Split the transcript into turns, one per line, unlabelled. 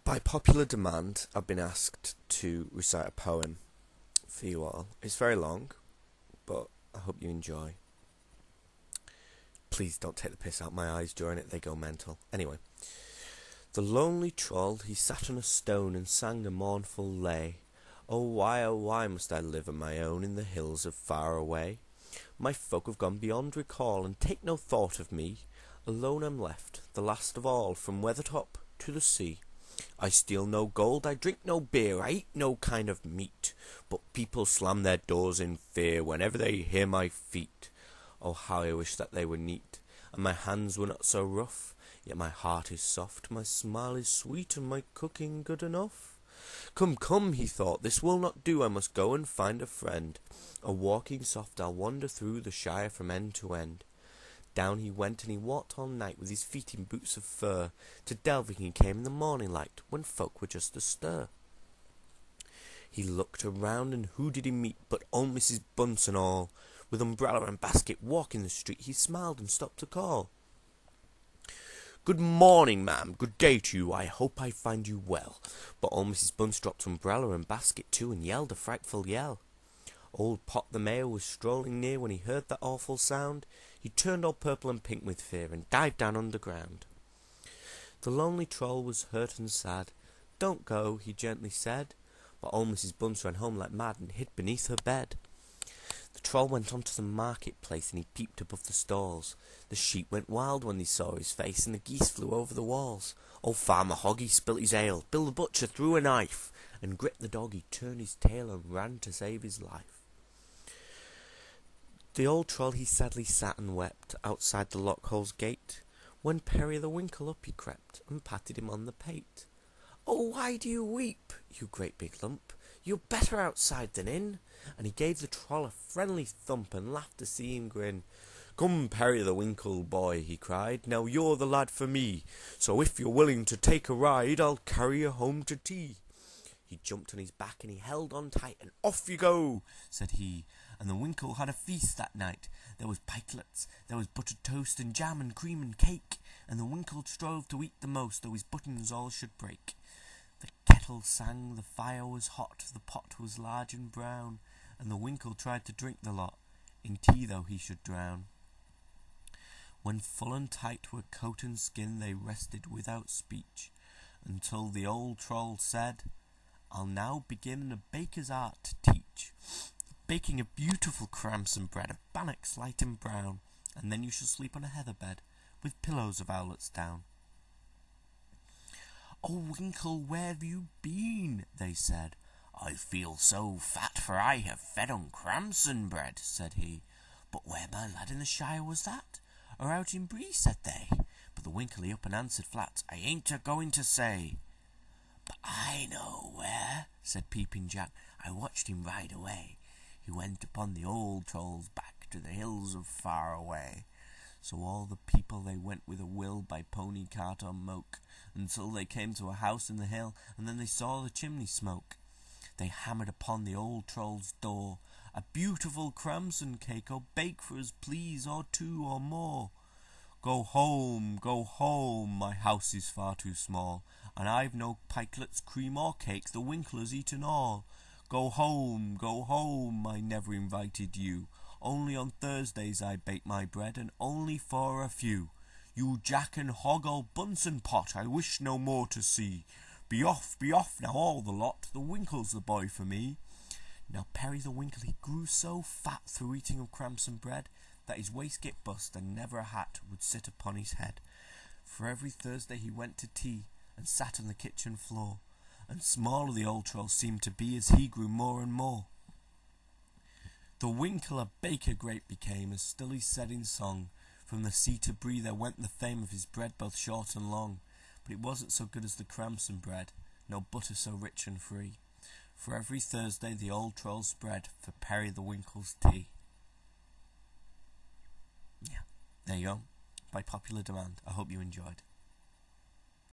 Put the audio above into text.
By popular demand, I've been asked to recite a poem for you all. It's very long, but I hope you enjoy. Please don't take the piss out my eyes during it, they go mental. Anyway. The lonely troll, he sat on a stone and sang a mournful lay. Oh why must I live on my own in the hills of far away? My folk have gone beyond recall and take no thought of me. Alone I'm left, the last of all, from Weathertop to the sea. I steal no gold, I drink no beer, I eat no kind of meat, but people slam their doors in fear whenever they hear my feet. Oh, how I wish that they were neat, and my hands were not so rough, yet my heart is soft, my smile is sweet, and my cooking good enough. Come, he thought, this will not do, I must go and find a friend. A walking soft I'll wander through the shire from end to end. Down he went, and he walked all night with his feet in boots of fur. To delving he came in the morning light, when folk were just astir. He looked around, and who did he meet but old Mrs. Bunce and all? With umbrella and basket walking the street, he smiled and stopped to call. Good morning, ma'am, good day to you, I hope I find you well. But old Mrs. Bunce dropped umbrella and basket too, and yelled a frightful yell. Old Pot the Mayor was strolling near when he heard that awful sound. He turned all purple and pink with fear and dived down underground. The lonely troll was hurt and sad. Don't go, he gently said. But old Mrs. Bunce ran home like mad and hid beneath her bed. The troll went on to the marketplace and he peeped above the stalls. The sheep went wild when they saw his face and the geese flew over the walls. Old Farmer Hoggy spilt his ale, Bill the butcher threw a knife, and Grip the dog he turned his tail and ran to save his life. The old troll he sadly sat and wept outside the lockhole's gate, when Perry the Winkle up he crept and patted him on the pate. Oh, why do you weep, you great big lump? You're better outside than in. And he gave the troll a friendly thump and laughed to see him grin. Come, Perry the Winkle, boy, he cried, now you're the lad for me. So if you're willing to take a ride, I'll carry you home to tea. He jumped on his back and he held on tight, and off you go, said he. And the Winkle had a feast that night. There was pikelets, there was buttered toast and jam and cream and cake, and the Winkle strove to eat the most, though his buttons all should break. The kettle sang, the fire was hot, the pot was large and brown, and the Winkle tried to drink the lot, in tea though he should drown. When full and tight were coat and skin, they rested without speech, until the old troll said, I'll now begin a baker's art to teach, baking of beautiful cramps and bread, of bannocks light and brown, and then you shall sleep on a heather bed, with pillows of owlet's down. Oh, Winkle, where have you been? They said. I feel so fat, for I have fed on cramps and bread, said he. But where, my lad, in the shire was that? Or out in Bree, said they. But the Winkle he up and answered flat, I ain't a-going to say. But I know where, said Peeping Jack. I watched him ride away. He went upon the old troll's back to the hills of far away. So all the people they went with a will by pony, cart or moke, until they came to a house in the hill, and then they saw the chimney smoke. They hammered upon the old troll's door, a beautiful cramson cake, or bake for us please, or two or more. Go home, my house is far too small, and I've no pikelets, cream or cake, the Winkle has eaten all. Go home, I never invited you. Only on Thursdays I bake my bread, and only for a few. You Jack and Hog, old Bunsen pot, I wish no more to see. Be off, now all the lot, the Winkle's the boy for me. Now Perry the Winkle, he grew so fat through eating of cramps and bread, that his waistcoat bust, and never a hat would sit upon his head. For every Thursday he went to tea, and sat on the kitchen floor, and smaller the old troll seemed to be as he grew more and more. The Winkle a baker great became, as still he said in song, from the sea to Bree there went the fame of his bread both short and long, but it wasn't so good as the cramson bread, no butter so rich and free. For every Thursday the old troll spread for Perry the Winkle's tea. Yeah, there you go, by popular demand. I hope you enjoyed.